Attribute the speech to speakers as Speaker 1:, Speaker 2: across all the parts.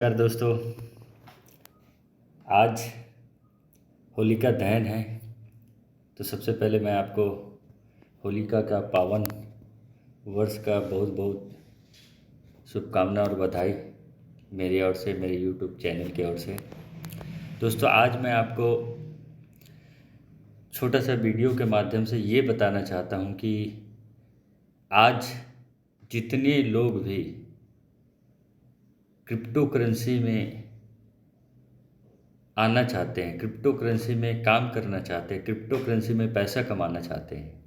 Speaker 1: यार दोस्तों, आज होलिका दहन है। तो सबसे पहले मैं आपको होलिका का पावन वर्ष का बहुत बहुत शुभकामना और बधाई मेरी ओर से, मेरे यूट्यूब चैनल की ओर से। दोस्तों, आज मैं आपको छोटा सा वीडियो के माध्यम से ये बताना चाहता हूँ कि आज जितने लोग भी क्रिप्टो करेंसी में आना चाहते हैं, क्रिप्टो करेंसी में काम करना चाहते हैं, क्रिप्टो करेंसी में पैसा कमाना चाहते हैं,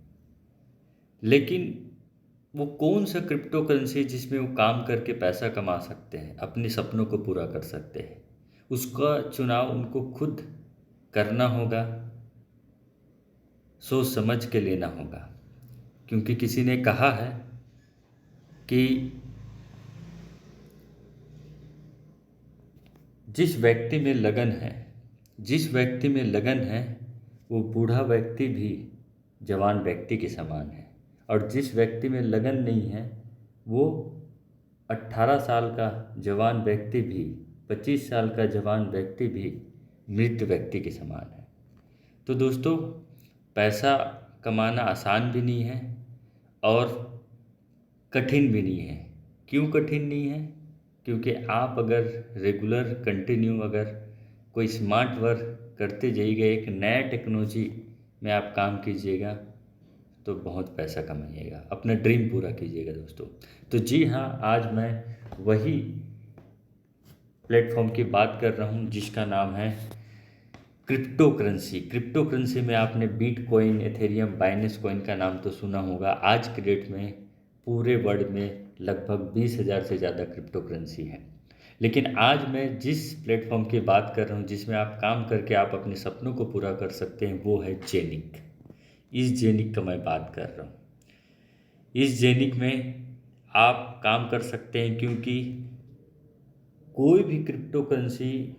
Speaker 1: लेकिन वो कौन सा क्रिप्टो करेंसी जिसमें वो काम करके पैसा कमा सकते हैं, अपने सपनों को पूरा कर सकते हैं, उसका चुनाव उनको खुद करना होगा, सोच समझ के लेना होगा। क्योंकि किसी ने कहा है कि जिस व्यक्ति में लगन है, जिस व्यक्ति में लगन है, वो बूढ़ा व्यक्ति भी जवान व्यक्ति के समान है, और जिस व्यक्ति में लगन नहीं है, वो 18 साल का जवान व्यक्ति भी, 25 साल का जवान व्यक्ति भी मृत व्यक्ति के समान है। तो दोस्तों, पैसा कमाना आसान भी नहीं है और कठिन भी नहीं है। क्यों कठिन नहीं है? क्योंकि आप अगर रेगुलर कंटिन्यू अगर कोई स्मार्ट वर्क करते जाइएगा, एक नया टेक्नोलॉजी में आप काम कीजिएगा, तो बहुत पैसा कमाइएगा, अपना ड्रीम पूरा कीजिएगा दोस्तों। तो जी हाँ, आज मैं वही प्लेटफॉर्म की बात कर रहा हूँ जिसका नाम है क्रिप्टो करेंसी। क्रिप्टो करेंसी में आपने बिटकॉइन, एथेरियम, बाइनेंस कॉइन का नाम तो सुना होगा। आज के डेट में पूरे वर्ल्ड में लगभग 20,000 से ज़्यादा क्रिप्टो करेंसी है। लेकिन आज मैं जिस प्लेटफॉर्म की बात कर रहा हूँ, जिसमें आप काम करके आप अपने सपनों को पूरा कर सकते हैं, वो है जेनिक। इस जेनिक का मैं बात कर रहा हूँ। इस जेनिक में आप काम कर सकते हैं, क्योंकि कोई भी क्रिप्टो करेंसी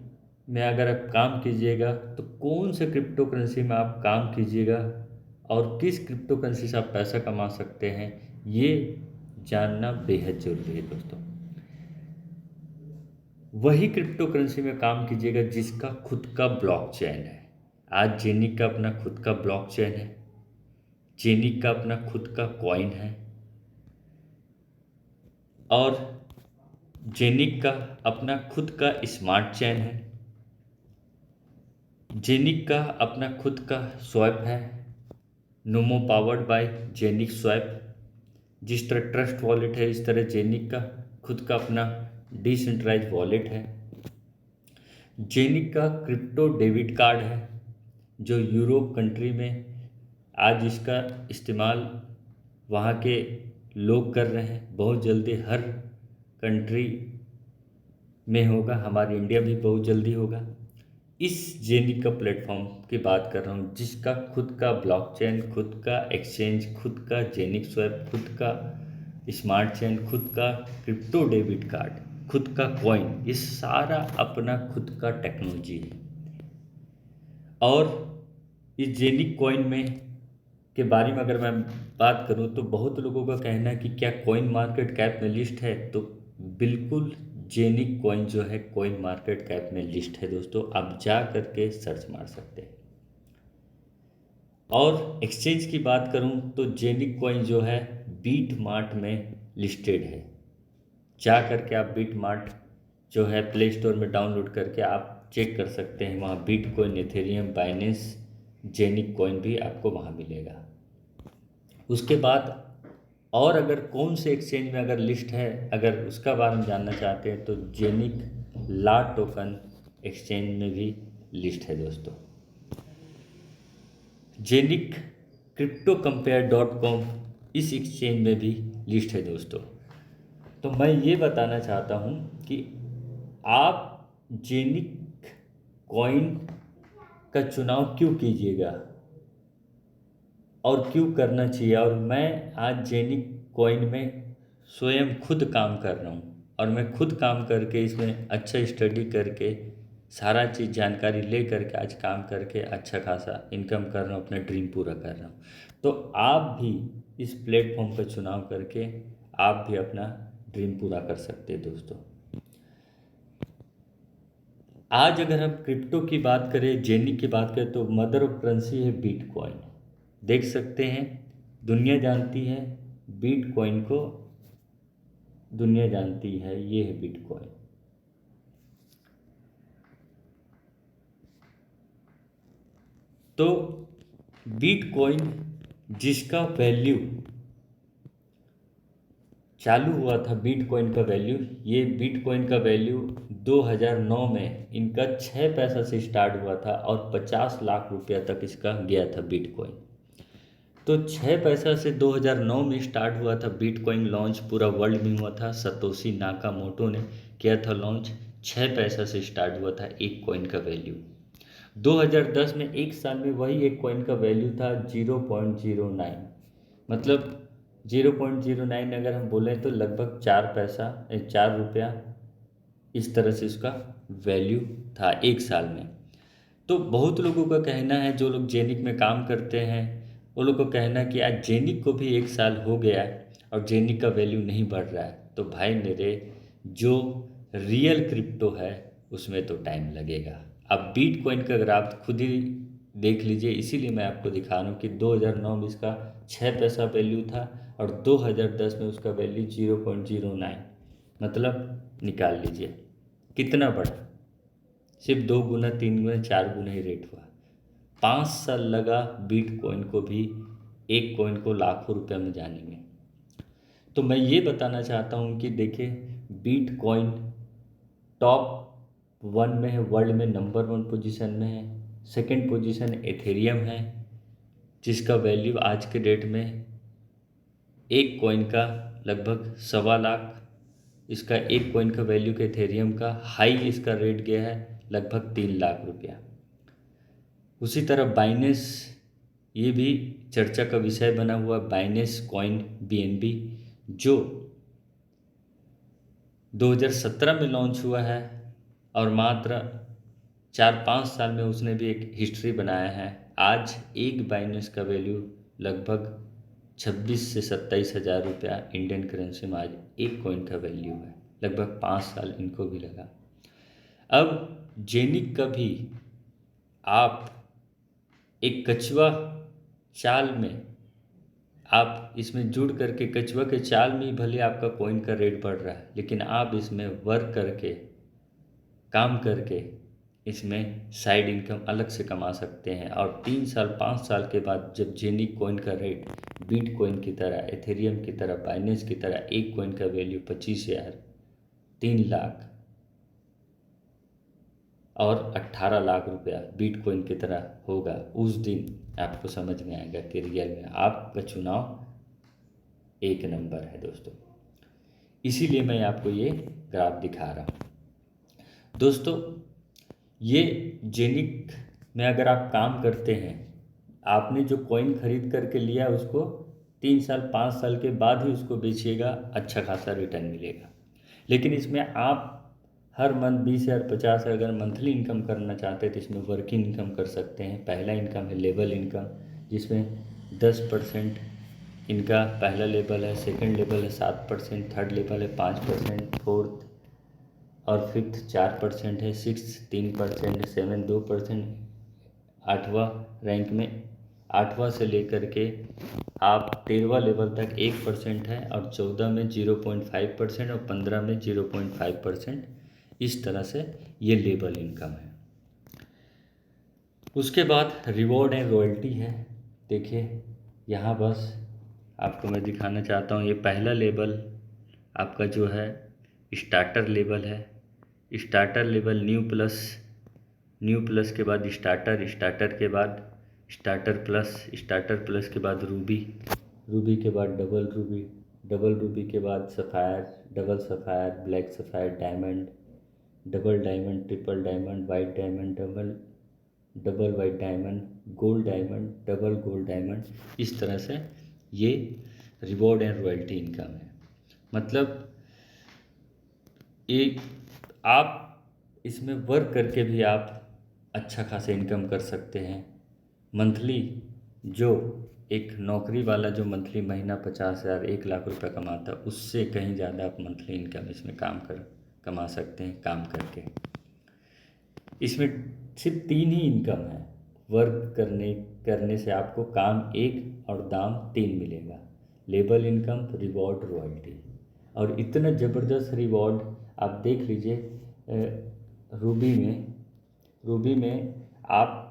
Speaker 1: में अगर आप काम कीजिएगा तो कौन से क्रिप्टो करेंसी में आप काम कीजिएगा और किस क्रिप्टो करेंसी से आप पैसा कमा सकते हैं, ये जानना बेहद ज़रूरी है दोस्तों। वही क्रिप्टो करेंसी में काम कीजिएगा जिसका खुद का ब्लॉकचेन है। आज जेनिक का अपना खुद का ब्लॉकचेन है, जेनिक का अपना खुद का कॉइन है, और जेनिक का अपना खुद का स्मार्ट चेन है, जेनिक का अपना खुद का स्वैप है, नोमो पावर्ड बाय जेनिक स्वैप। जिस तरह ट्रस्ट वॉलेट है, इस तरह जेनिक का खुद का अपना डिसेंट्रलाइज वॉलेट है। जेनिक का क्रिप्टो डेबिट कार्ड है, जो यूरोप कंट्री में आज इसका इस्तेमाल वहाँ के लोग कर रहे हैं। बहुत जल्दी हर कंट्री में होगा, हमारे इंडिया भी बहुत जल्दी होगा। इस जेनिक का प्लेटफॉर्म की बात कर रहा हूँ, जिसका खुद का ब्लॉकचेन, खुद का एक्सचेंज, खुद का जेनिक स्वैप, खुद का स्मार्ट चेन, खुद का क्रिप्टो डेबिट कार्ड, खुद का कॉइन, ये सारा अपना खुद का टेक्नोलॉजी है। और इस जेनिक कॉइन में के बारे में अगर मैं बात करूं तो बहुत लोगों का कहना है कि क्या कॉइन मार्केट कैप में लिस्ट है, तो बिल्कुल जेनिक कॉइन जो है कॉइन मार्केट कैप में लिस्ट है दोस्तों। आप जा करके सर्च मार सकते हैं। और एक्सचेंज की बात करूं तो जेनिक कॉइन जो है बीट मार्ट में लिस्टेड है। जा करके आप बीट मार्ट जो है प्ले स्टोर में डाउनलोड करके आप चेक कर सकते हैं। वहाँ बिटकॉइन, एथेरियम, बाइनेंस, जेनिक कॉइन भी आपको वहाँ मिलेगा। उसके बाद और अगर कौन से एक्सचेंज में अगर लिस्ट है, अगर उसका बारे में जानना चाहते हैं, तो जेनिक ला टोकन एक्सचेंज में भी लिस्ट है दोस्तों। जेनिक क्रिप्टो कंपेयर .com इस एक्सचेंज में भी लिस्ट है दोस्तों। तो मैं ये बताना चाहता हूँ कि आप जेनिक कॉइन का चुनाव क्यों कीजिएगा और क्यों करना चाहिए। और मैं आज जेनिक कॉइन में स्वयं खुद काम कर रहा हूँ, और मैं खुद काम करके इसमें अच्छा स्टडी करके सारा चीज़ जानकारी ले करके आज काम करके अच्छा खासा इनकम कर रहा हूँ, अपना ड्रीम पूरा कर रहा हूँ। तो आप भी इस प्लेटफॉर्म का चुनाव करके आप भी अपना ड्रीम पूरा कर सकते हैं दोस्तों। आज अगर हम क्रिप्टो की बात करें, जेनिक की बात करें, तो मदर ऑफ करेंसी है बिटकॉइन। देख सकते हैं, दुनिया जानती है बिटकॉइन को, दुनिया जानती है, ये है बिटकॉइन। तो बिटकॉइन जिसका वैल्यू चालू हुआ था, बिटकॉइन का वैल्यू, ये बिटकॉइन का वैल्यू 2009 में इनका 6 पैसा से स्टार्ट हुआ था और 50 लाख रुपया तक इसका गया था बिटकॉइन। तो 6 पैसा से 2009 में स्टार्ट हुआ था बिटकॉइन, लॉन्च पूरा वर्ल्ड में हुआ था। सतोशी नाकामोटो ने किया था लॉन्च। 6 पैसा से स्टार्ट हुआ था एक कॉइन का वैल्यू। 2010 में एक साल में वही एक कॉइन का वैल्यू था 0.09, मतलब 0.09 अगर हम बोलें तो लगभग 4 पैसा 4 रुपया, इस तरह से उसका वैल्यू था एक साल में। तो बहुत लोगों का कहना है, जो लोग जेनिक में काम करते हैं, वो लोग को कहना है कि आज जेनिक को भी एक साल हो गया है और जेनिक का वैल्यू नहीं बढ़ रहा है। तो भाई मेरे, जो रियल क्रिप्टो है उसमें तो टाइम लगेगा। अब बिटकॉइन का अगर आप खुद ही देख लीजिए, इसीलिए मैं आपको दिखा रहा हूँ कि 2009 में इसका 6 पैसा वैल्यू था और 2010 में उसका वैल्यू 0.09, मतलब निकाल लीजिए कितना बढ़ा। सिर्फ 2 गुना 3 गुना 4 गुना ही रेट हुआ। 5 साल लगा बिटकॉइन को भी एक कॉइन को लाखों रुपए में जाने में। तो मैं ये बताना चाहता हूँ कि देखिए, बिटकॉइन टॉप 1 में है, वर्ल्ड में नंबर 1 पोजीशन में है। सेकंड पोजीशन एथेरियम है, जिसका वैल्यू आज के डेट में एक कॉइन का लगभग 1.25 लाख, इसका एक कॉइन का वैल्यू का एथेरियम का हाई इसका रेट गया है लगभग 3 लाख रुपया। उसी तरह बाइनेंस, ये भी चर्चा का विषय बना हुआ। बाइनेंस कॉइन BNB जो 2017 में लॉन्च हुआ है और मात्र 4-5 साल में उसने भी एक हिस्ट्री बनाया है। आज एक बाइनेंस का वैल्यू लगभग 26 से 27 हज़ार रुपया इंडियन करेंसी में आज एक कॉइन का वैल्यू है। लगभग 5 साल इनको भी लगा। अब जेनिक का भी आप एक कछुआ चाल में, आप इसमें जुड़ करके कछुआ के चाल में ही भले आपका कॉइन का रेट बढ़ रहा है, लेकिन आप इसमें वर्क करके, काम करके इसमें साइड इनकम अलग से कमा सकते हैं। और 3 साल 5 साल के बाद जब जेनिक कॉइन का रेट बिटकॉइन की तरह, एथेरियम की तरह, बाइनेंस की तरह एक कॉइन का वैल्यू 25,000, 3 लाख और 18 लाख रुपया बिटकॉइन की तरह होगा, उस दिन आपको समझ में आएगा कि रियल में आपका चुनाव एक नंबर है दोस्तों। इसीलिए मैं आपको ये ग्राफ दिखा रहा हूँ दोस्तों। ये जेनिक में अगर आप काम करते हैं, आपने जो कॉइन खरीद करके लिया उसको 3 साल 5 साल के बाद ही उसको बेचिएगा, अच्छा खासा रिटर्न मिलेगा। लेकिन इसमें आप हर मंथ 20,000 50,000 अगर मंथली इनकम करना चाहते हैं तो इसमें वर्किंग इनकम कर सकते हैं। पहला इनकम है लेवल इनकम, जिसमें 10% इनका पहला लेवल है, सेकंड लेवल है 7%, थर्ड लेवल है 5%, फोर्थ और फिफ्थ 4% है, सिक्स 3%, सेवन 2%, 8वां रैंक में 8वां से लेकर के आप 13वां लेवल तक 1% है, और 14 में 0.5% और 15 में 0.5%, इस तरह से ये लेवल इनकम है। उसके बाद रिवॉर्ड एंड रॉयल्टी है। देखिए यहाँ बस आपको मैं दिखाना चाहता हूँ, ये पहला लेवल आपका जो है स्टार्टर लेवल है। स्टार्टर लेवल न्यू प्लस के बाद स्टार्टर के बाद स्टार्टर प्लस के बाद रूबी के बाद डबल रूबी के बाद sapphire, double sapphire, black sapphire, diamond, double diamond, triple diamond, white diamond, double white diamond, gold diamond, double gold diamond. इस तरह से ये रिवॉर्ड एंड रॉयल्टी इनकम है। मतलब एक आप इसमें वर्क करके भी आप अच्छा खासा इनकम कर सकते हैं। मंथली जो एक नौकरी वाला जो मंथली महीना 50,000 1 लाख रुपए कमाता है, उससे कहीं ज़्यादा आप मंथली इनकम इसमें कमा सकते हैं काम करके। इसमें सिर्फ 3 ही इनकम है। वर्क करने से आपको काम 1 और दाम 3 मिलेगा। Label income, reward, royalty. और इतना ज़बरदस्त रिवॉर्ड आप देख लीजिए। रूबी में आप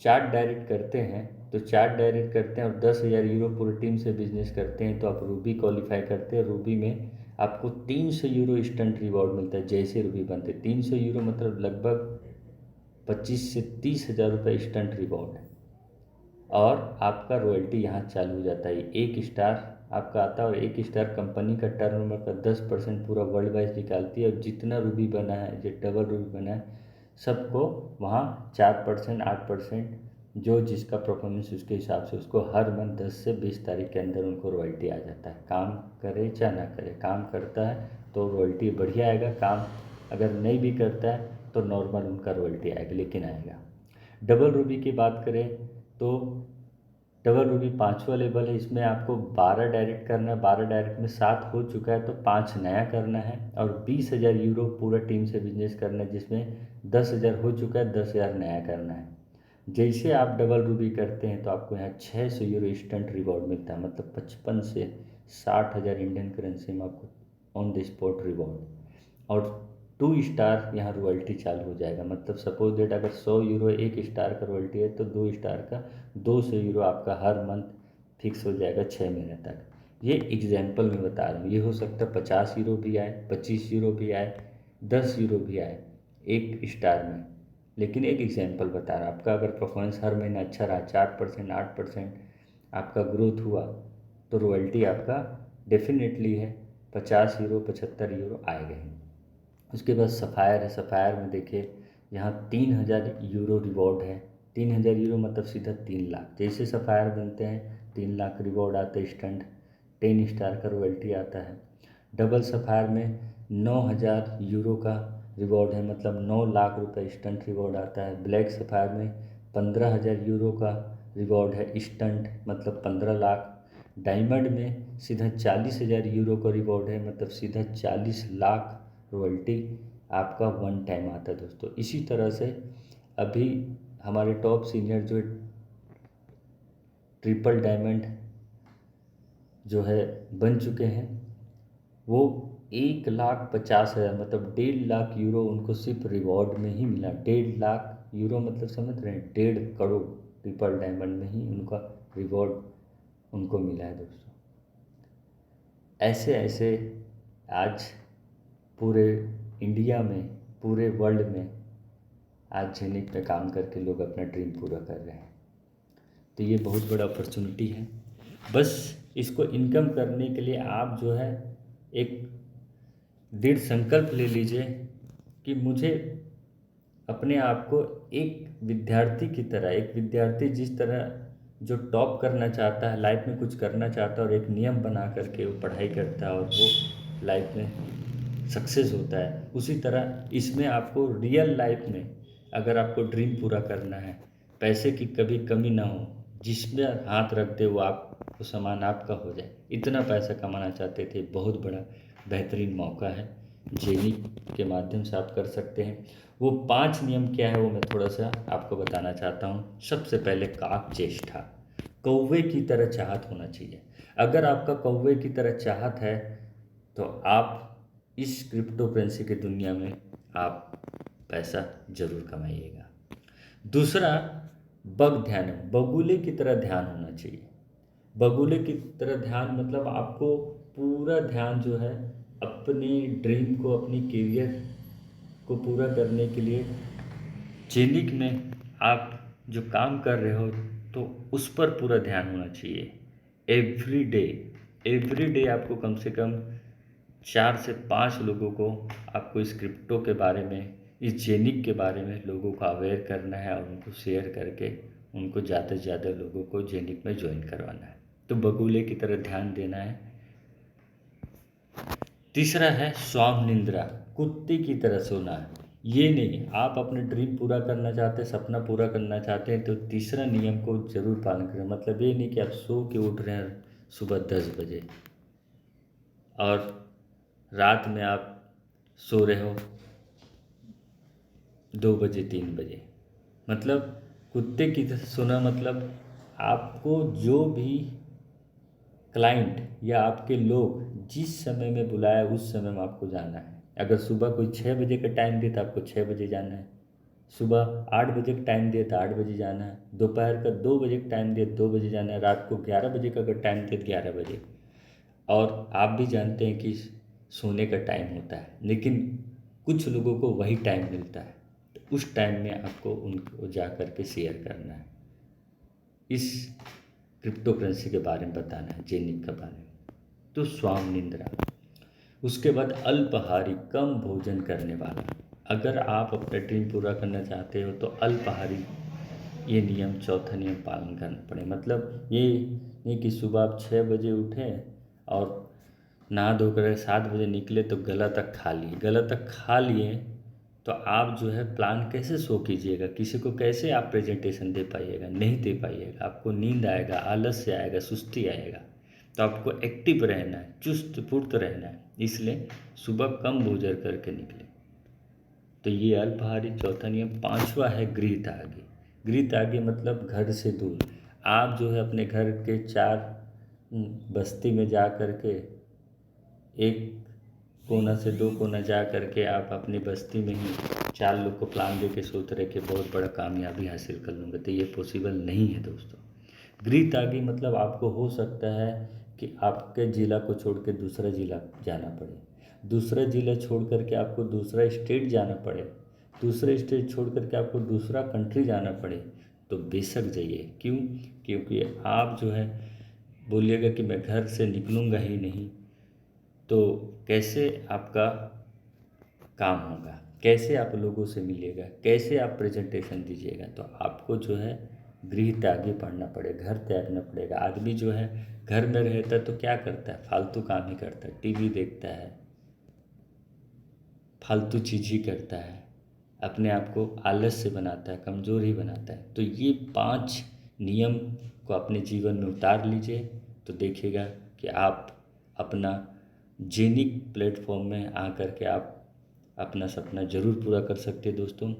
Speaker 1: चार्ट डायरेक्ट करते हैं तो चार्ट डायरेक्ट करते हैं और 10,000 यूरो पूरी टीम से बिजनेस करते हैं तो आप रूबी क्वालिफाई करते हैं। रूबी में आपको 300 यूरो इंस्टेंट रिवॉर्ड मिलता है जैसे रूबी बनते। 300 यूरो मतलब लगभग 25 से 30,000 रुपये इंस्टेंट रिवॉर्ड है। और आपका रॉयल्टी यहाँ चालू हो जाता है। 1 स्टार आपका आता है और 1 स्टार कंपनी का टर्नओवर का 10% पूरा वर्ल्ड वाइज निकालती है। और जितना रूबी बना है, जो डबल रूबी बना है, सबको वहाँ 4%, 8% जो जिसका परफॉर्मेंस उसके हिसाब से उसको हर मंथ 10 से 20 तारीख के अंदर उनको रॉयल्टी आ जाता है। काम करे चाहे ना करे, काम करता है तो रॉयल्टी बढ़िया आएगा, काम अगर नहीं भी करता है तो नॉर्मल उनका रॉयल्टी आएगा, लेकिन आएगा। डबल रूबी की बात करें तो डबल रूबी 5वां लेवल है। इसमें आपको 12 डायरेक्ट करना है। 12 डायरेक्ट में 7 हो चुका है तो 5 नया करना है। और 20,000 यूरो पूरा टीम से बिजनेस करना है, जिसमें 10,000 हो चुका है, 10,000 नया करना है। जैसे आप डबल रूबी करते हैं तो आपको यहाँ 600 यूरो इंस्टेंट रिवॉर्ड मिलता है, मतलब 55 से 60,000 इंडियन करेंसी में आपको ऑन द स्पॉट रिवॉर्ड। और 2 स्टार यहाँ रॉयल्टी चालू हो जाएगा। मतलब सपोज डेट अगर 100 यूरो 1 स्टार का रॉयल्टी है तो 2 स्टार का 200 यूरो आपका हर मंथ फिक्स हो जाएगा 6 महीने तक। ये एग्जाम्पल मैं बता रहा हूँ। ये हो सकता है 50 यूरो भी आए, 25 यूरो भी आए, 10 यूरो भी आए 1 स्टार में, लेकिन एक एग्जाम्पल बता रहा हूँ। आपका अगर परफॉर्मेंस हर महीने अच्छा रहा, 4%, 8% आपका ग्रोथ हुआ तो रॉयल्टी आपका डेफिनेटली है 50 यूरो, 75 यूरो आएगा ही। उसके बाद सफ़ायर है। सफ़ायर में देखिए यहाँ 3,000 यूरो रिवॉर्ड है। 3,000 यूरो मतलब सीधा 3 लाख। जैसे सफ़ायर बनते हैं 3 लाख रिवॉर्ड आता है इंस्टेंट। 10 स्टार का रॉयल्टी आता है। डबल सफ़ायर में 9,000 यूरो का रिवॉर्ड है, मतलब 9 लाख रुपए इंस्टेंट रिवॉर्ड आता है। ब्लैक सफ़ायर में 15,000 यूरो का रिवॉर्ड है इंस्टेंट, मतलब 15 लाख। डायमंड में सीधा 40,000 यूरो का रिवॉर्ड है, मतलब सीधा 40 लाख रॉयल्टी आपका वन टाइम आता है दोस्तों। इसी तरह से अभी हमारे टॉप सीनियर जो ट्रिपल डायमंड जो है बन चुके हैं, वो 1,50,000 मतलब 1.5 लाख यूरो उनको सिर्फ रिवॉर्ड में ही मिला। 1.5 लाख यूरो मतलब समझ रहे हैं, 1.5 करोड़ ट्रिपल डायमंड में ही उनका रिवॉर्ड उनको मिला है दोस्तों। ऐसे ऐसे आज पूरे इंडिया में, पूरे वर्ल्ड में आज जेनिक पे काम करके लोग अपना ड्रीम पूरा कर रहे हैं। तो ये बहुत बड़ा अपॉर्चुनिटी है। बस इसको इनकम करने के लिए आप जो है एक दृढ़ संकल्प ले लीजिए कि मुझे अपने आप को एक विद्यार्थी की तरह, एक विद्यार्थी जिस तरह जो टॉप करना चाहता है, लाइफ में कुछ करना चाहता है और एक नियम बना करके वो पढ़ाई करता है और वो लाइफ में सक्सेस होता है, उसी तरह इसमें आपको रियल लाइफ में अगर आपको ड्रीम पूरा करना है, पैसे की कभी कमी ना हो, जिसमें हाथ रख दे वो आपको सामान आपका हो जाए, इतना पैसा कमाना चाहते थे, बहुत बड़ा बेहतरीन मौका है। जेनिक के माध्यम से आप कर सकते हैं। वो 5 नियम क्या है वो मैं थोड़ा सा आपको बताना चाहता हूँ। सबसे पहले काक चेष्टा, कौवे की तरह चाहत होना चाहिए। अगर आपका कौवे की तरह चाहत है तो आप इस क्रिप्टो करेंसी की दुनिया में आप पैसा जरूर कमाइएगा। दूसरा, बग ध्यान, बगुले की तरह ध्यान होना चाहिए। बगुले की तरह ध्यान मतलब आपको पूरा ध्यान जो है अपने ड्रीम को, अपनी करियर को पूरा करने के लिए जेनिक में आप जो काम कर रहे हो तो उस पर पूरा ध्यान होना चाहिए। एवरी डे आपको कम से कम 4 से 5 लोगों को आपको इस क्रिप्टो के बारे में, इस जेनिक के बारे में लोगों को अवेयर करना है और उनको शेयर करके उनको ज़्यादा से ज़्यादा लोगों को जेनिक में ज्वाइन करवाना है। तो बगुले की तरह ध्यान देना है। तीसरा है स्वाम निंद्रा, कुत्ते की तरह सोना है। ये नहीं, आप अपने ड्रीम पूरा करना चाहते हैं, सपना पूरा करना चाहते हैं तो तीसरा नियम को जरूर पालन करें। मतलब ये नहीं कि आप सो के उठ रहे हैं सुबह 10 बजे और रात में आप सो रहे हो 2 बजे 3 बजे। मतलब कुत्ते की तरह सोना मतलब आपको जो भी क्लाइंट या आपके लोग जिस समय में बुलाए उस समय में आपको जाना है। अगर सुबह कोई 6 बजे का टाइम दे तो आपको 6 बजे जाना है, सुबह 8 बजे का टाइम दिया तो 8 बजे जाना है, दोपहर का 2 बजे का टाइम दिया 2 बजे जाना है, रात को 11 बजे का अगर टाइम दिया तो 11 बजे। और आप भी जानते हैं कि सोने का टाइम होता है, लेकिन कुछ लोगों को वही टाइम मिलता है, तो उस टाइम में आपको उनको जा कर के शेयर करना है, इस क्रिप्टो करेंसी के बारे में बताना है, जेनिक के बारे में। तो स्वाम निंद्रा, उसके बाद अल्पाहारी कम भोजन करने वाला। अगर आप अपना ड्रीम पूरा करना चाहते हो तो अल्पाहारी, ये नियम, चौथा नियम पालन करना पड़े। मतलब ये नहीं कि सुबह आप 6 बजे उठें और नहा धो कर 7 बजे निकले तो गला तक खा लिए, गला तक खा लिए तो आप जो है प्लान कैसे शो कीजिएगा, किसी को कैसे आप प्रेजेंटेशन दे पाइएगा, नहीं दे पाइएगा। आपको नींद आएगा, आलस्य आएगा, सुस्ती आएगा। तो आपको एक्टिव रहना है, चुस्त फुर्त रहना है, इसलिए सुबह कम भोजन करके निकले। तो ये अल्पाहारी चौथा नियम। पांचवा है गृह त्यागी। गृह त्यागी मतलब घर से दूर। आप जो है अपने घर के 4 बस्ती में जा कर के, एक कोना से 2 कोना जा कर के आप अपनी बस्ती में ही 4 लोग को प्लान दे के सोच रहे कि बहुत बड़ा कामयाबी हासिल कर लूँगा, तो ये पॉसिबल नहीं है दोस्तों। गृह त्यागी मतलब आपको हो सकता है कि आपके ज़िला को छोड़ के दूसरा ज़िला जाना पड़े, दूसरा ज़िला छोड़ कर के आपको दूसरा स्टेट जाना पड़े, दूसरे स्टेट छोड़ कर के आपको दूसरा कंट्री जाना पड़े, तो बेशक जाइए। क्यों? क्योंकि आप जो है बोलिएगा कि मैं घर से निकलूँगा ही नहीं, तो कैसे आपका काम होगा, कैसे आप लोगों से मिलेगा, कैसे आप प्रेजेंटेशन दीजिएगा। तो आपको जो है गृह त्यागी पढ़ना पड़ेगा, घर त्यागना पड़ेगा। आदमी जो है घर में रहता है तो क्या करता है, फालतू काम ही करता है, टीवी देखता है, फालतू चीज़ ही करता है, अपने आप को आलस से बनाता है, कमज़ोर ही बनाता है। तो ये 5 नियम को अपने जीवन में उतार लीजिए, तो देखिएगा कि आप अपना जेनिक प्लेटफॉर्म में आकर के आप अपना सपना ज़रूर पूरा कर सकते हैं दोस्तों।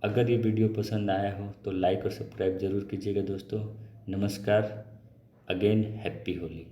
Speaker 1: अगर ये वीडियो पसंद आया हो तो लाइक और सब्सक्राइब ज़रूर कीजिएगा दोस्तों। नमस्कार, अगेन हैप्पी होली।